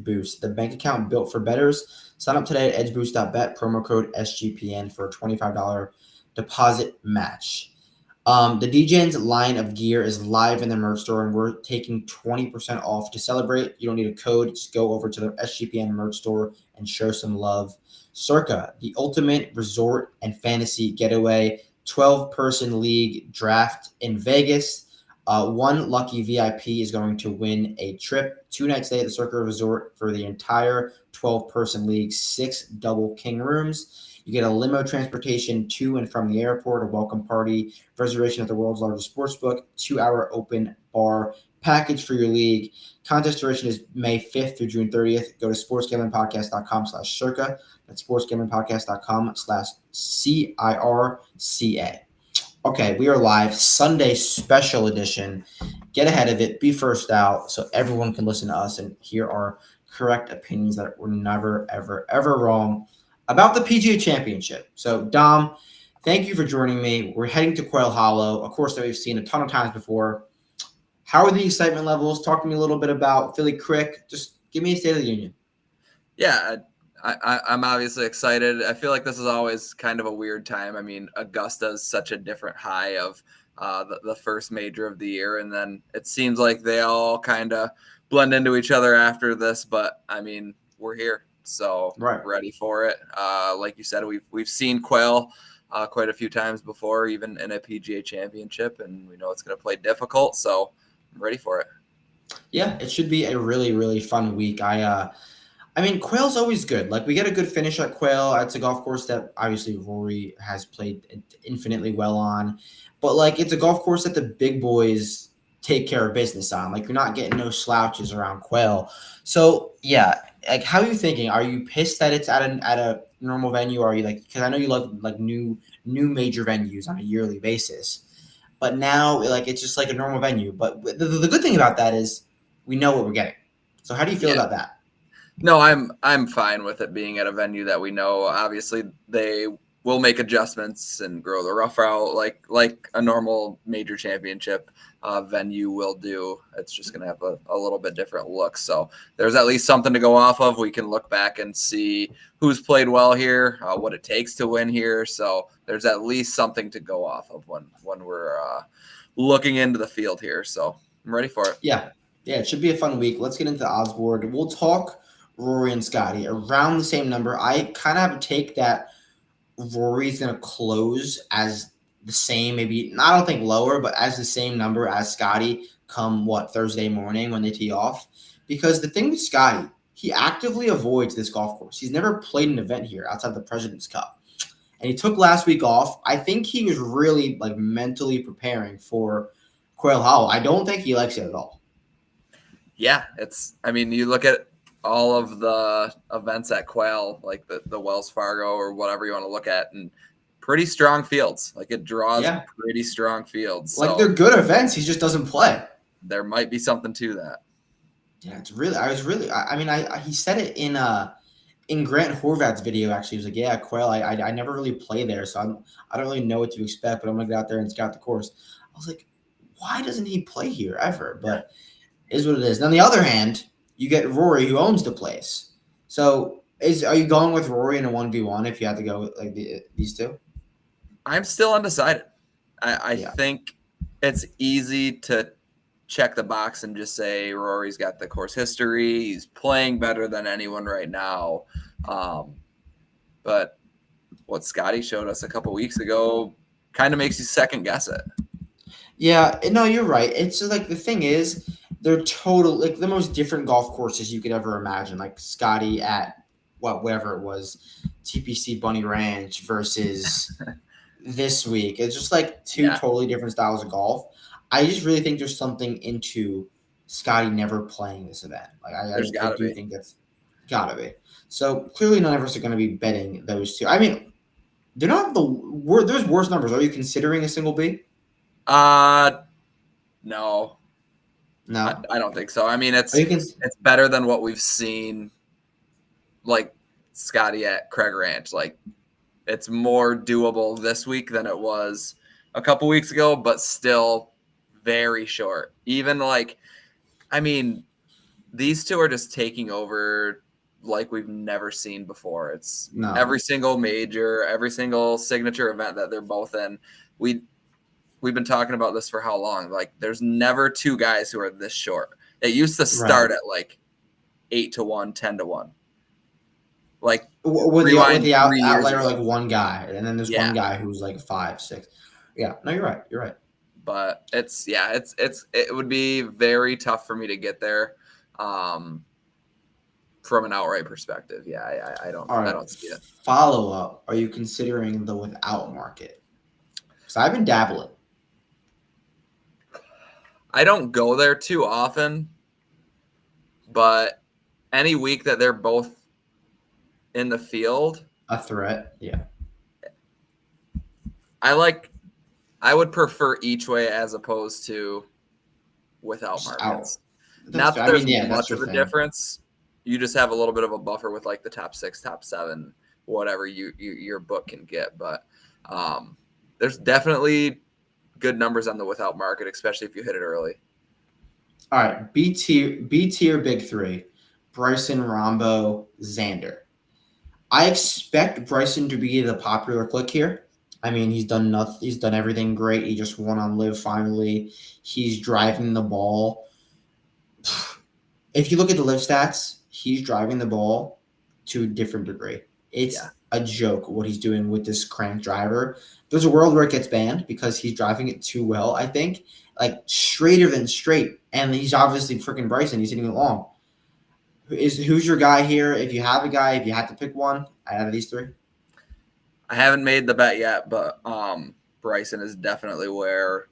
Boost, the bank account built for bettors. Sign up today at edgeboost.bet, promo code SGPN for a $25 deposit match. The DJ's line of gear is live in the merch store, and we're taking 20% off to celebrate. You don't need a code. Just go over to the SGPN merch store and show some love. Circa, the ultimate resort and fantasy getaway, 12-person league draft in Vegas. One lucky VIP is going to win a trip, 2-night stay at the Circa Resort for the entire 12-person league, 6 double king rooms. You get a limo transportation to and from the airport, a welcome party, reservation at the world's largest sportsbook, 2-hour open bar package for your league. Contest duration is May 5th through June 30th. Go to sportsgamblingpodcast.com/circa. That's sportsgamblingpodcast.com/CIRCA. Okay, we are live. Sunday special edition. Get ahead of it. Be first out so everyone can listen to us and hear our correct opinions that were never, ever, ever wrong about the PGA Championship. So, Dom, thank you for joining me. We're heading to Quail Hollow, a course that we've seen a ton of times before. How are the excitement levels? Talk to me a little bit about Philly Crick. Just give me a State of the Union. Yeah, I'm obviously excited. I feel like this is always kind of a weird time. I mean, Augusta is such a different high of the first major of the year, and then it seems like they all kind of blend into each other after this. But, I mean, we're here, so ready for it. Like you said, we've seen Quail quite a few times before, even in a PGA Championship, and we know it's going to play difficult, so I'm ready for it. Yeah, it should be a really, really fun week. I mean, Quail's always good. Like, we get a good finish at Quail. It's a golf course that obviously Rory has played infinitely well on. But, like, it's a golf course that the big boys take care of business on. Like, you're not getting no slouches around Quail. So, yeah, like, how are you thinking? Are you pissed that it's at a normal venue? Or are you, like, because I know you love, like, new major venues on a yearly basis. But now, like, it's just like a normal venue. But the good thing about that is we know what we're getting. So how do you feel about that? No, I'm fine with it being at a venue that we know. Obviously, they will make adjustments and grow the rough out like a normal major championship venue will do. It's just going to have a little bit different look. So there's at least something to go off of. We can look back and see who's played well here, what it takes to win here. So there's at least something to go off of when we're looking into the field here. So I'm ready for it. Yeah, it should be a fun week. Let's get into the odds board. We'll talk Rory and Scotty around the same number. I kind of have a take that Rory's going to close as the same, maybe, I don't think lower, but as the same number as Scotty come, Thursday morning when they tee off. Because the thing with Scotty, he actively avoids this golf course. He's never played an event here outside the President's Cup. And he took last week off. I think he was really, like, mentally preparing for Quail Hollow. I don't think he likes it at all. Yeah, you look at all of the events at Quail, like the Wells Fargo or whatever you want to look at, and pretty strong fields. Like, it draws pretty strong fields. Like, they're good events. He just doesn't play. There might be something to that. Yeah, he said it in Grant Horvat's video, actually. He was like, yeah, Quail, I never really play there, so I don't really know what to expect, but I'm going to get out there and scout the course. I was like, why doesn't he play here ever? But it is what it is. And on the other hand, you get Rory, who owns the place. So are you going with Rory in a 1v1 if you had to go with like these two? I'm still undecided. I think it's easy to check the box and just say Rory's got the course history. He's playing better than anyone right now. But what Scotty showed us a couple weeks ago kind of makes you second guess it. Yeah, no, you're right. It's just like the thing is, they're total like the most different golf courses you could ever imagine. Like Scotty at whatever it was, TPC Bunny Ranch versus this week. It's just like two totally different styles of golf. I just really think there's something into Scotty never playing this event. Like I do think that's gotta be. So clearly none of us are going to be betting those two. I mean, they're not there's worse numbers. Are you considering a single B? No. No, I don't think so. I mean, it's better than what we've seen, like Scotty at Craig Ranch. Like, it's more doable this week than it was a couple weeks ago, but still very short. Even these two are just taking over like we've never seen before. It's No. every single major, every single signature event that they're both in. We've been talking about this for how long? Like, there's never two guys who are this short. It used to start at like 8-1, 10-1. Like, with rewind the 3 years outlier, ago. like one guy, and then there's Yeah. one guy who's like 5, 6. Yeah, no, you're right. But it would be very tough for me to get there, from an outright perspective. Yeah, I don't see it. Follow up: are you considering the without market? Because I've been dabbling. I don't go there too often, but any week that they're both in the field, A threat, yeah. I would prefer each way as opposed to without Just markets. out. Not that there's that's much your of a thing. difference. You just have a little bit of a buffer with like the top 6, top 7, whatever your book can get. But there's definitely good numbers on the without market, especially if you hit it early. All right, B tier big 3: Bryson, Rombo, Xander. I expect Bryson to be the popular click here. I mean, he's done nothing. He's done everything great. He just won on Live finally. He's driving the ball. If you look at the Live stats, he's driving the ball to a different degree. It's a joke what he's doing with this crank driver. There's a world where it gets banned because he's driving it too well, I think. Like, straighter than straight. And he's obviously freaking Bryson. He's hitting it long. Who's your guy here? If you have a guy, if you had to pick one out of these 3? I haven't made the bet yet, but Bryson is definitely where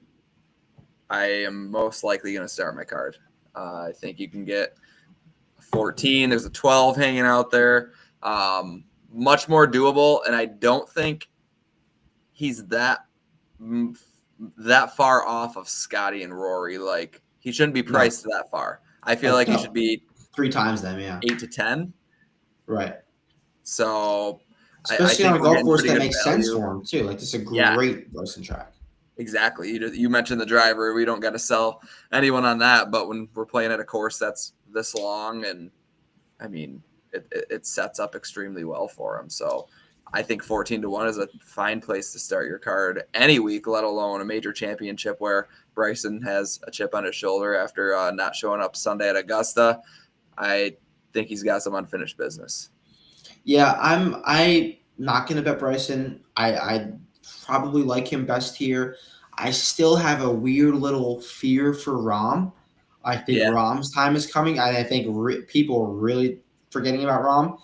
I am most likely going to start my card. I think you can get 14. There's a 12 hanging out there. Much more doable, and I don't think he's that far off of Scotty and Rory. Like, he shouldn't be priced that far. I feel like he should be 3 times them, yeah. 8 to 10. Right. So, especially I on a think golf course that makes sense for him too. Like, this is a great racing track. Exactly. You mentioned the driver. We don't got to sell anyone on that, but when we're playing at a course that's this long, and I mean, it sets up extremely well for him. So I think 14-1 is a fine place to start your card any week, let alone a major championship where Bryson has a chip on his shoulder after not showing up Sunday at Augusta. I think he's got some unfinished business. Yeah, I'm not gonna bet Bryson. I probably like him best here. I still have a weird little fear for Rahm. I think Rahm's time is coming. I think people are really forgetting about Rahm,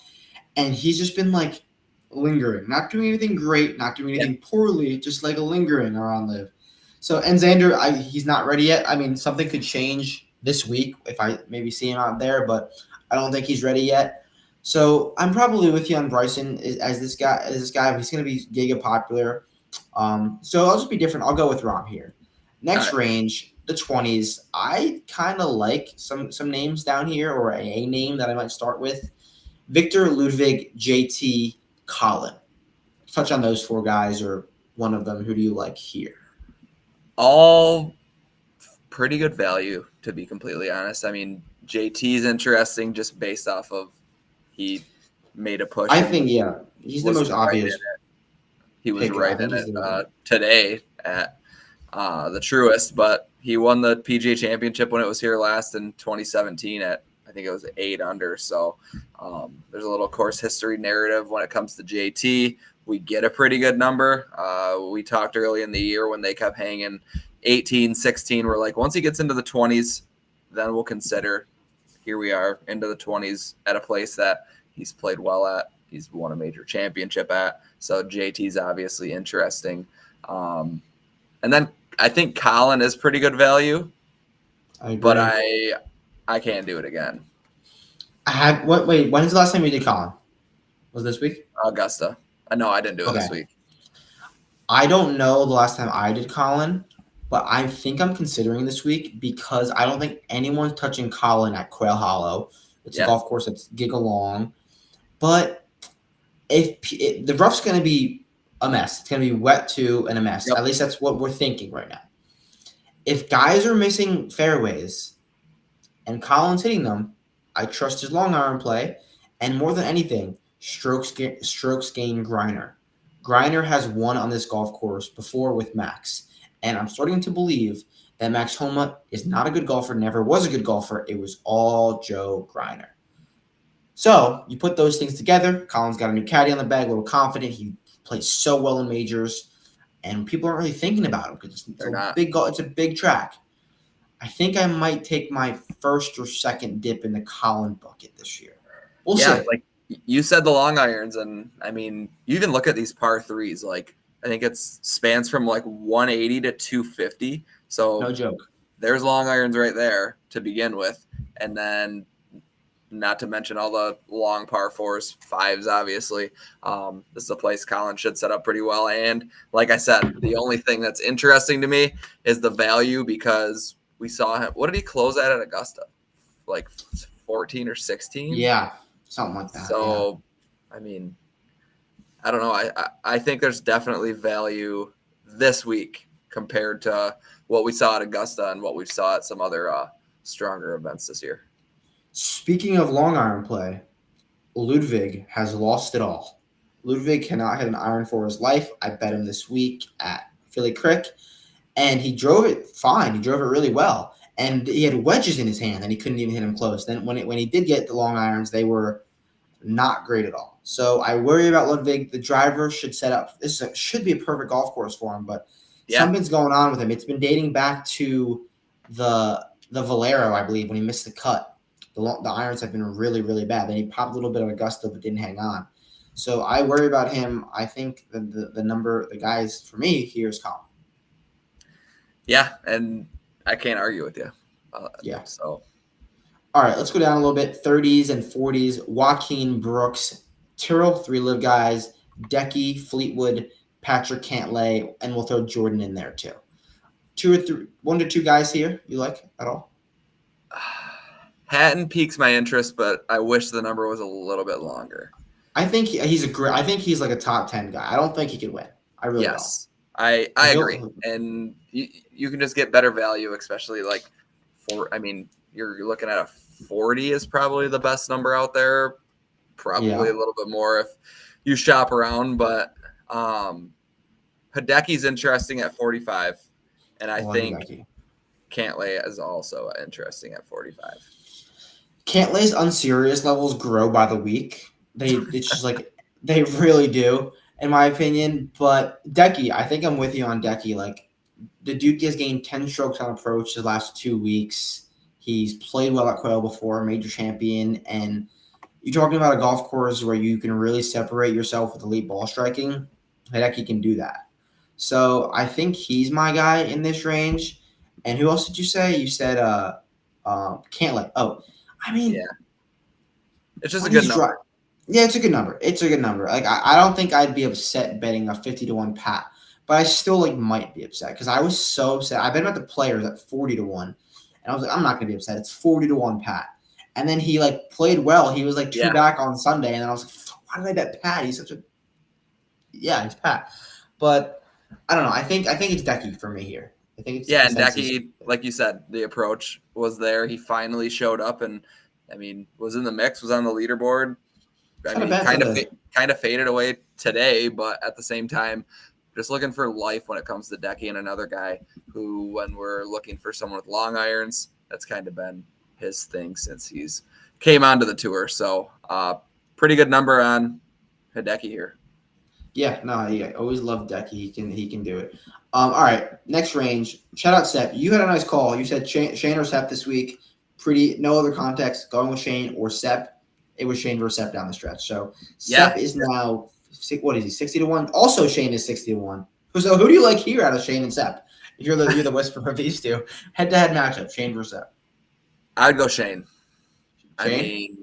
and he's just been like lingering, not doing anything great, not doing anything poorly, just like lingering around Live. So, and Xander, he's not ready yet. I mean, something could change this week if I maybe see him out there, but I don't think he's ready yet. So I'm probably with you on Bryson as this guy. He's going to be giga popular. So I'll just be different. I'll go with Rahm here. Next range, the 20s. I kind of like some names down here, or a name that I might start with. Victor, Ludwig, JT, Colin. Touch on those 4 guys or one of them. Who do you like here? All pretty good value, to be completely honest. I mean, JT is interesting just based off of he made a push. I think, he's the most obvious. He was right in it today at the Truist, but he won the PGA Championship when it was here last in 2017 at, I think it was 8 under. So there's a little course history narrative when it comes to JT. We get a pretty good number. We talked early in the year when they kept hanging 18, 16. We're like, once he gets into the 20s, then we'll consider. Here we are into the 20s at a place that he's played well at. He's won a major championship at. So JT's obviously interesting. And then I think Colin is pretty good value. I agree. But I can't do it again. Wait, when is the last time you did Colin? Was it this week? Augusta. No, I didn't do it this week. I don't know the last time I did Colin, but I think I'm considering this week because I don't think anyone's touching Colin at Quail Hollow. It's a golf course that's giga long. But if the rough's going to be a mess. It's going to be wet too and a mess. At least that's what we're thinking right now. If guys are missing fairways and Colin's hitting them, I trust his long iron play, and more than anything, strokes gain Griner. Griner has won on this golf course before with Max, and I'm starting to believe that Max Homa is not a good golfer, never was a good golfer. It was all Joe Griner. So you put those things together. Colin's got a new caddy on the bag, a little confident. He plays so well in majors, and people aren't really thinking about him because it's a big goal. It's a big track. I think I might take my first or second dip in the Colin bucket this year. We'll see. Like you said, the long irons, and I mean, you even look at these par threes. Like I think it spans from like 180 to 250. So no joke. There's long irons right there to begin with, and then not to mention all the long par fours, fives, obviously. This is a place Colin should set up pretty well. And like I said, the only thing that's interesting to me is the value, because we saw him. What did he close at Augusta? Like 14 or 16? Yeah, something like that. So, yeah. I mean, I don't know. I think there's definitely value this week compared to what we saw at Augusta and what we saw at some other stronger events this year. Speaking of long iron play, Ludwig has lost it all. Ludwig cannot hit an iron for his life. I bet him this week at Philly Creek, and he drove it fine. He drove it really well, and he had wedges in his hand, and he couldn't even hit them close. Then when he did get the long irons, they were not great at all. So I worry about Ludwig. The driver should set up. Should be a perfect golf course for him, but something's going on with him. It's been dating back to the Valero, I believe, when he missed the cut. The irons have been really, really bad. Then he popped a little bit of Augusta, but didn't hang on. So I worry about him. I think the guys for me here is Colin. Yeah, and I can't argue with you. So, all right, let's go down a little bit. 30s and 40s. Joaquin Brooks, Tyrrell, 3 live guys. Decky, Fleetwood, Patrick Cantlay, and we'll throw Jordan in there too. 1 to 2 guys here you like at all? Hatton piques my interest, but I wish the number was a little bit longer. I think I think he's like a top 10 guy. I don't think he could win. I really don't. I agree. And you can just get better value, especially like you're looking at a 40 is probably the best number out there. Probably a little bit more if you shop around, but Hideki's interesting at 45, and I think Cantlay is also interesting at 45. Cantlay's unserious levels grow by the week. It's just like they really do, in my opinion. But Decky, I think I'm with you on Decky. Like the dude has gained 10 strokes on approach the last 2 weeks. He's played well at Quail before, major champion, and you're talking about a golf course where you can really separate yourself with elite ball striking. Hideki can do that. So I think he's my guy in this range. And who else did you say? You said Cantlay. Oh, I mean, it's just a good number. Yeah, it's a good number. It's a good number. Like I don't think I'd be upset betting a 50-1 Pat, but I still might be upset because I was so upset. I bet him at the Players at 40-1, and I was like, I'm not gonna be upset. It's 40-1 Pat, and then he played well. He was 2 back on Sunday, and then I was like, why did I bet Pat? He's he's Pat, but I don't know. I think it's Decky for me here. I think it's and Decky, like you said, the approach was there. He finally showed up, and was in the mix, was on the leaderboard. Kind of faded away today, but at the same time, just looking for life when it comes to Decky, and another guy who, when we're looking for someone with long irons, that's kind of been his thing since he's came onto the tour. So, pretty good number on Hideki here. Yeah, no, I always love Decky. He can do it. All right, next range. Shout out Sepp. You had a nice call. You said Shane or Sepp this week. No other context. Going with Shane or Sepp. It was Shane versus Sepp down the stretch. So Sepp is now, what is he, 60-1? Also, Shane is 60-1. So who do you like here out of Shane and Sepp? You're the whisperer of these two. Head-to-head matchup, Shane versus Sepp. I would go Shane. In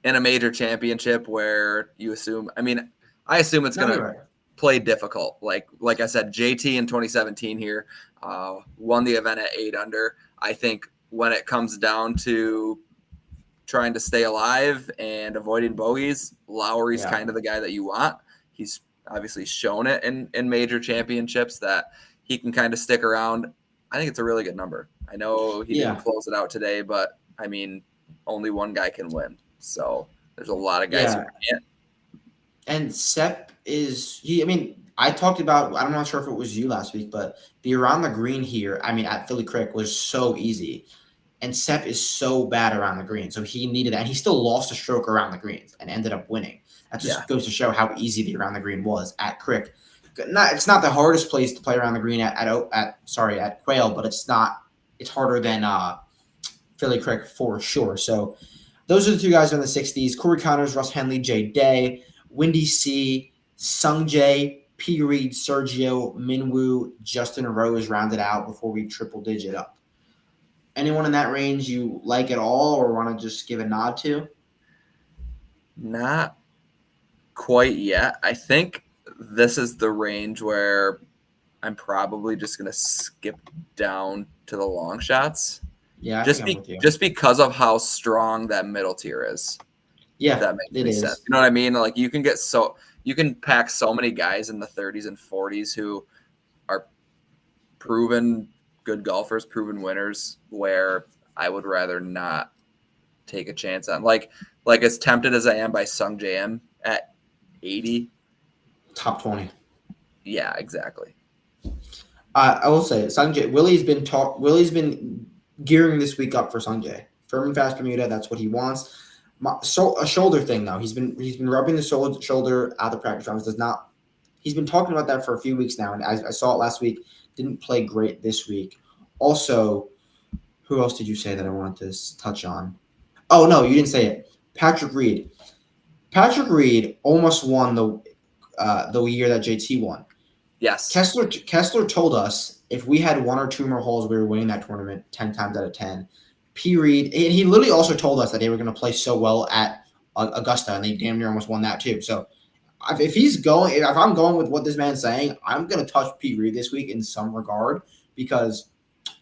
a major championship where you assume, I assume it's going to play difficult. Like I said, JT in 2017 here won the event at 8 under. I think when it comes down to trying to stay alive and avoiding bogeys, Lowry's kind of the guy that you want. He's obviously shown it in major championships that he can kind of stick around. I think it's a really good number. I know he didn't close it out today, but only one guy can win. So there's a lot of guys who Yeah. can't. And Sepp I mean, I talked about, I'm not sure if it was you last week, but the around the green here, I mean, at Philly Creek was so easy. And Sepp is so bad around the green. So he needed that. And he still lost a stroke around the greens and ended up winning. That just Yeah. goes to show how easy the around the green was at Crick. It's not the hardest place to play around the green at Quail, but it's harder than Philly Crick for sure. So those are the two guys in the 60s. Corey Connors, Russ Henley, Jay Day, Windy C, Sung Jae, P. Reed, Sergio, Minwoo, Justin Rose rounded out before we triple digit up. Anyone in that range you like at all or want to just give a nod to? Not quite yet. I think this is the range where I'm probably just going to skip down to the long shots. Yeah, I think I'm with you. Just because of how strong that middle tier is. Yeah, if that makes it any is. sense. You know what I mean? Like you can pack so many guys in the 30s and 40s who are proven good golfers, proven winners, where I would rather not take a chance on. Like as tempted as I am by Sung Jae at 80. Top 20. Yeah, exactly. I will say Sungjae. Willie's been gearing this week up for Sungjae. Firm and fast Bermuda. That's what he wants. A shoulder thing though. He's been rubbing the shoulder out of the practice rounds. He's been talking about that for a few weeks now, and I saw it last week. Didn't play great this week. Also, who else did you say that I wanted to touch on? Oh no, you didn't say it. Patrick Reed. Patrick Reed almost won the year that JT won. Yes. Kessler told us if we had one or two more holes, we were winning that tournament 10 times out of 10. P. Reed, and he literally also told us that they were going to play so well at Augusta, and they damn near almost won that too. So if I'm going with what this man's saying, I'm going to touch P. Reed this week in some regard because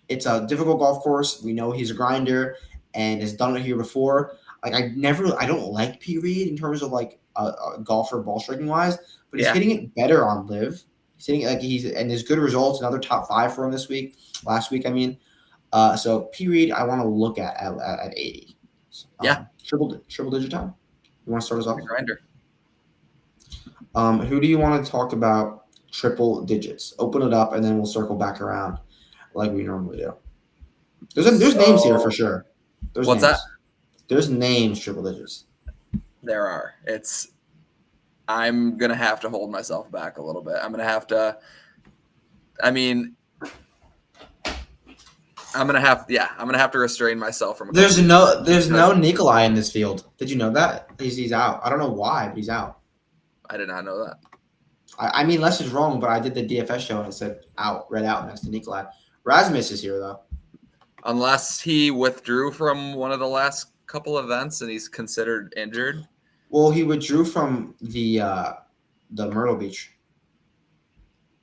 it's a difficult golf course. We know he's a grinder and has done it here before. Like I don't like P. Reed in terms of like a golfer ball striking wise, but he's hitting it better on live. He's hitting it and his good results. Another top 5 for him last week. I mean, so P. Reed, I want to look at 80. Triple digit time. You want to start us off? Grinder. Who do you want to talk about triple digits? Open it up, and then we'll circle back around like we normally do. There's names here for sure. What's that? There's names triple digits. There are. I'm gonna have to hold myself back a little bit. I'm gonna have to restrain myself from. There's no Nikolai in this field. Did you know that? He's out. I don't know why, but he's out. I did not know that. I mean, Les is wrong, but I did the DFS show and it said out, read out next to Nikolai. Rasmus is here though. Unless he withdrew from one of the last couple events and he's considered injured. Well, he withdrew from the Myrtle Beach.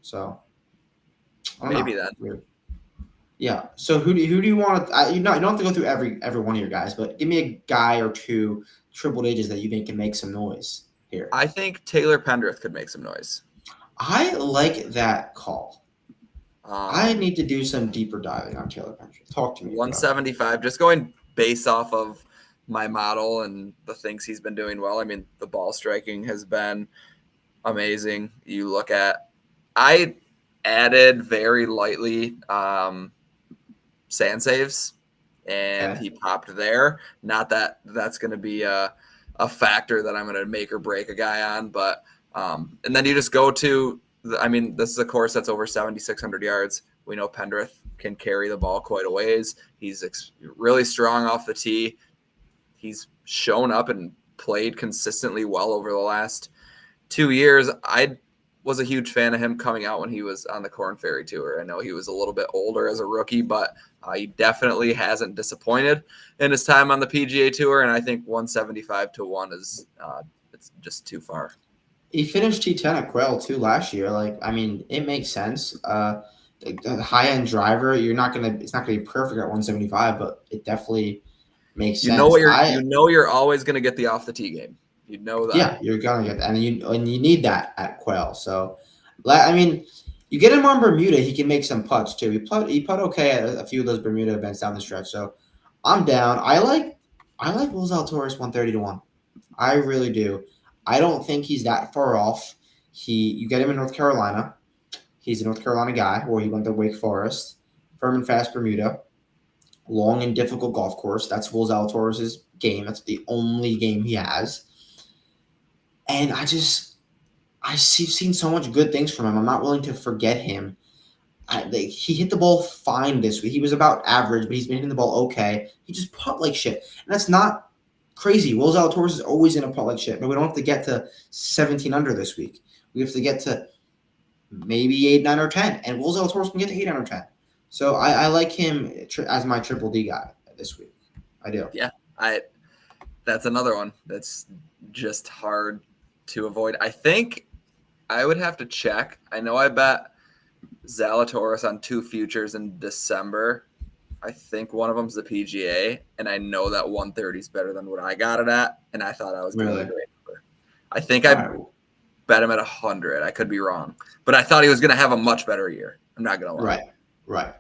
So maybe that. Yeah. So who do you want to? You don't have to go through every one of your guys, but give me a guy or two triple digits that you think can make some noise here. I think Taylor Pendrith could make some noise. I like that call. I need to do some deeper diving on Taylor Pendrith. Talk to me. 175. Just going based off of my model and the things he's been doing well. I mean, the ball striking has been amazing. You look at, I added very lightly sand saves, and he popped there. Not that that's going to be a factor that I'm going to make or break a guy on, but and then you just go to, this is a course that's over 7,600 yards. We know Pendrith can carry the ball quite a ways. He's really strong off the tee. He's shown up and played consistently well over the last 2 years. I was a huge fan of him coming out when he was on the Korn Ferry Tour. I know he was a little bit older as a rookie, but he definitely hasn't disappointed in his time on the PGA Tour, and I think 175-1 is it's just too far. He finished T10 at Quail too last year. It makes sense. The high-end driver, it's not gonna be perfect at 175, but it definitely makes sense. You know you're always gonna get the off the tee game. You know that. Yeah, you're gonna get that, and you need that at Quail. So, you get him on Bermuda, he can make some putts too. He put okay at a few of those Bermuda events down the stretch. So, I'm down. I I like Will Zalatoris 130-1. I really do. I don't think he's that far off. You get him in North Carolina. He's a North Carolina guy where he went to Wake Forest. Firm and fast Bermuda. Long and difficult golf course. That's Will Zalatoris' game. That's the only game he has. And I've seen so much good things from him. I'm not willing to forget him. He hit the ball fine this week. He was about average, but he's been hitting the ball okay. He just putt like shit. And that's not crazy. Will Zalatoris is always in a putt like shit, but we don't have to get to 17 under this week. We have to get to maybe 8, 9, or 10. And Will Zalatoris can get to 8, 9, or 10. So I like him as my triple D guy this week. I do. Yeah, that's another one that's just hard to avoid. I think I would have to check. I know I bet Zalatoris on 2 futures in December. I think one of them's the PGA, and I know that 130 is better than what I got it at, and I thought I was getting a great number. I think I bet him at 100. I could be wrong, but I thought he was going to have a much better year. I'm not going to lie. Right.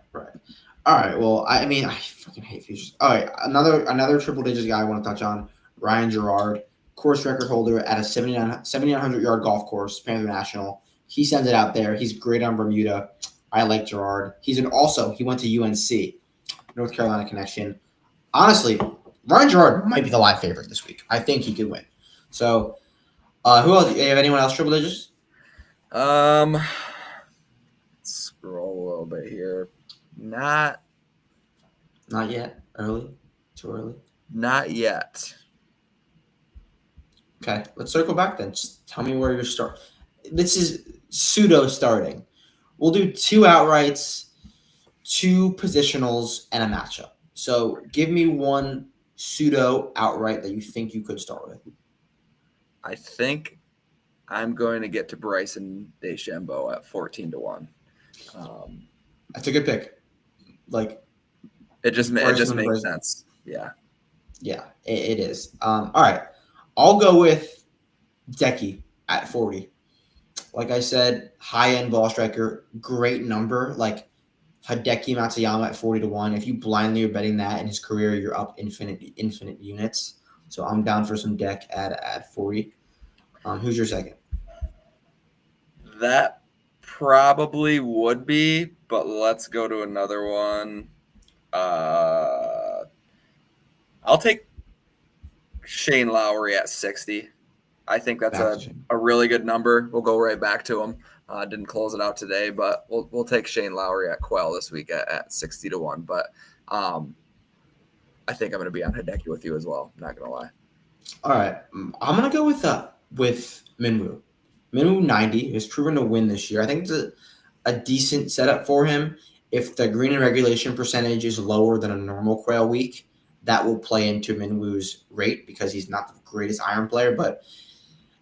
All right. Well, I mean, I fucking hate futures. All right, another triple digits guy I want to touch on, Ryan Gerard, course record holder at a 7,900 yard golf course, Panther National. He sends it out there. He's great on Bermuda. I like Gerard. He went to UNC, North Carolina connection. Honestly, Ryan Gerard might be the live favorite this week. I think he could win. So, who else? You have anyone else triple digits? Let's scroll a little bit here. Not yet. Too early. Not yet. Okay, let's circle back then. Just tell me where you're starting. This is pseudo starting. We'll do 2 outrights, 2 positionals, and a matchup. So give me one pseudo outright that you think you could start with. I think I'm going to get to Bryson DeChambeau at 14-1. That's a good pick. It just makes sense. Yeah, it is. All right, I'll go with Decky at 40. Like I said, high-end ball striker, great number. Like Hideki Matsuyama at 40-1. If you blindly are betting that in his career, you're up infinite units. So I'm down for some deck at 40. Who's your second? That probably would be, but let's go to another one. I'll take Shane Lowry at 60. I think that's a really good number. We'll go right back to him. Didn't close it out today, but we'll take Shane Lowry at Quell this week at 60-1. But I think I'm going to be on Hideki with you as well. Not going to lie. All right, I'm going to go with Minwoo. Minwoo 90 has proven to win this year. I think it's a decent setup for him. If the green and regulation percentage is lower than a normal Quail week, that will play into Minwoo's rate because he's not the greatest iron player. But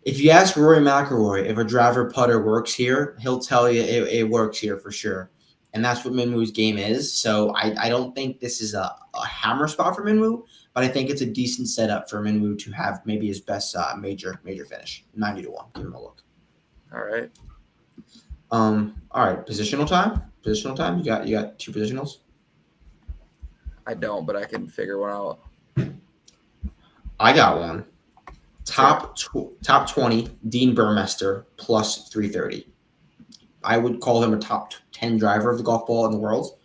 if you ask Rory McIlroy if a driver putter works here, he'll tell you it works here for sure. And that's what Minwoo's game is. So I don't think this is a hammer spot for Minwoo, but I think it's a decent setup for Minwoo to have maybe his best major finish, 90-1. Give him a look. All right. All right. Positional time. You got 2 positionals. I don't, but I can figure one out. I got one. Top 20, Dean Burmester plus 330. I would call him a top 10 driver of the golf ball in the world,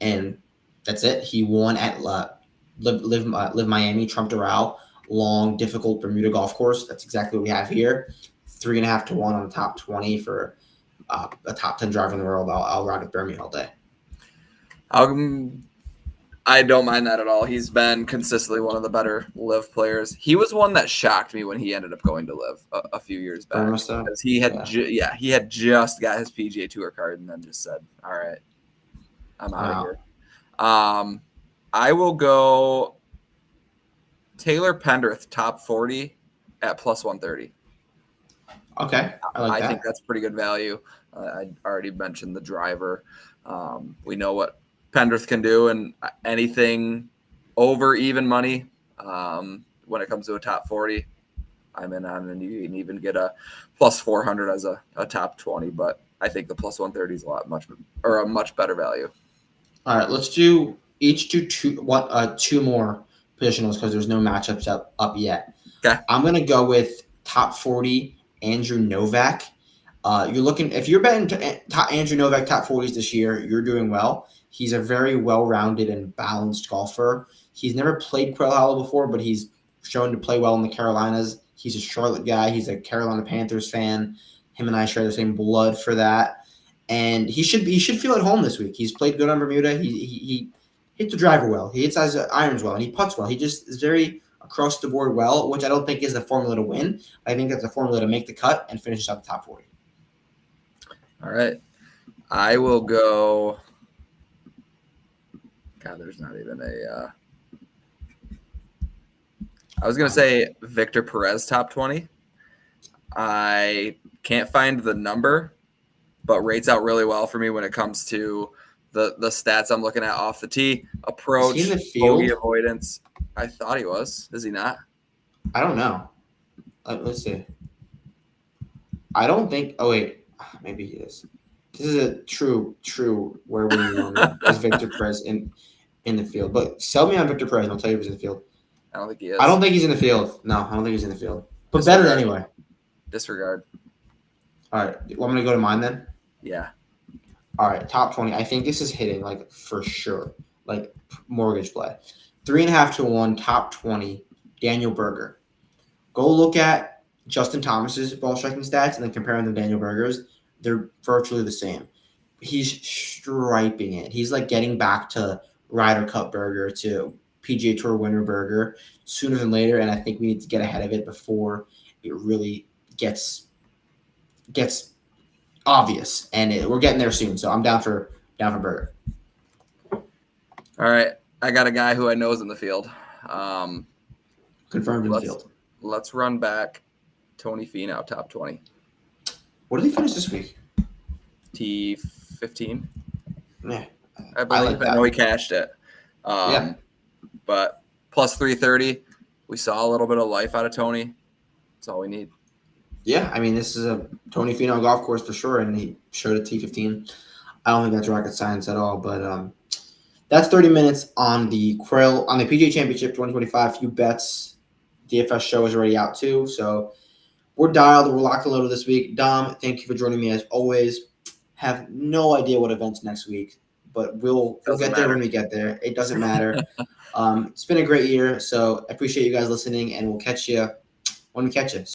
and that's it. He won at Live Miami, Trump Doral, long, difficult Bermuda golf course. That's exactly what we have here. 3.5-1 on the top 20 for a top 10 driver in the world. I'll ride with Bermuda all day. I don't mind that at all. He's been consistently one of the better Live players. He was one that shocked me when he ended up going to Live a few years back. Because he had he had just got his PGA Tour card and then just said, "All right, I'm out of here." I will go Taylor Pendrith top 40 at plus 130. Okay, I think that's pretty good value. I already mentioned the driver. We know what Pendrith can do, and anything over even money when it comes to a top 40, I'm in on, and you can even get a plus 400 as a top 20. But I think the plus 130 is a much better value. All right, let's do 2 more positionals because there's no matchups up yet. Okay. I'm gonna go with top 40 Andrew Novak. You're looking if you're betting Andrew Novak top 40s this year, you're doing well. He's a very well-rounded and balanced golfer. He's never played Quail Hollow before, but he's shown to play well in the Carolinas. He's a Charlotte guy. He's a Carolina Panthers fan. Him and I share the same blood for that, and he should feel at home this week. He's played good on Bermuda. He hits the driver well. He hits his irons well, and he putts well. He just is very across the board well, which I don't think is the formula to win. I think that's the formula to make the cut and finish up the top 40. All right. I will go. God, there's not even a. I was going to say Victor Perez top 20. I can't find the number, but rates out really well for me when it comes to the stats I'm looking at off the tee. Approach, Is he in the field? bogey avoidance. I thought he was. Is he not? I don't know. Let's see. I don't think. Oh wait, maybe he is. This is a true where we is Victor Perez in the field. But sell me on Victor Perez, and I'll tell you if he's in the field. I don't think he is. I don't think he's in the field. No, I don't think he's in the field. But better anyway. Disregard. All right, want me to go to mine then? Yeah. All right, top 20. I think this is hitting like for sure, like mortgage play. 3.5 to 1, top 20. Daniel Berger. Go look at Justin Thomas's ball striking stats and then compare them to Daniel Berger's. They're virtually the same. He's striping it. He's like getting back to Ryder Cup Berger, to PGA Tour winner Berger sooner than later, and I think we need to get ahead of it before it really gets obvious. And we're getting there soon, so I'm down for Berger. All right, I got a guy who I know is in the field. Confirmed in the field. Let's run back Tony Finau, top 20. What did he finish this week? T15. Yeah, I believe. I know he cashed it. Yeah. But plus 330. We saw a little bit of life out of Tony. That's all we need. Yeah, I mean, this is a Tony Finau golf course for sure, and he showed a T15. I don't think that's rocket science at all, but that's 30 minutes on the PGA Championship 2025. Few bets. DFS show is already out too, so we're dialed. We're locked and loaded this week. Dom, thank you for joining me as always. Have no idea what events next week, but we'll get there when we get there. It doesn't matter. It's been a great year, so I appreciate you guys listening, and we'll catch you when we catch you.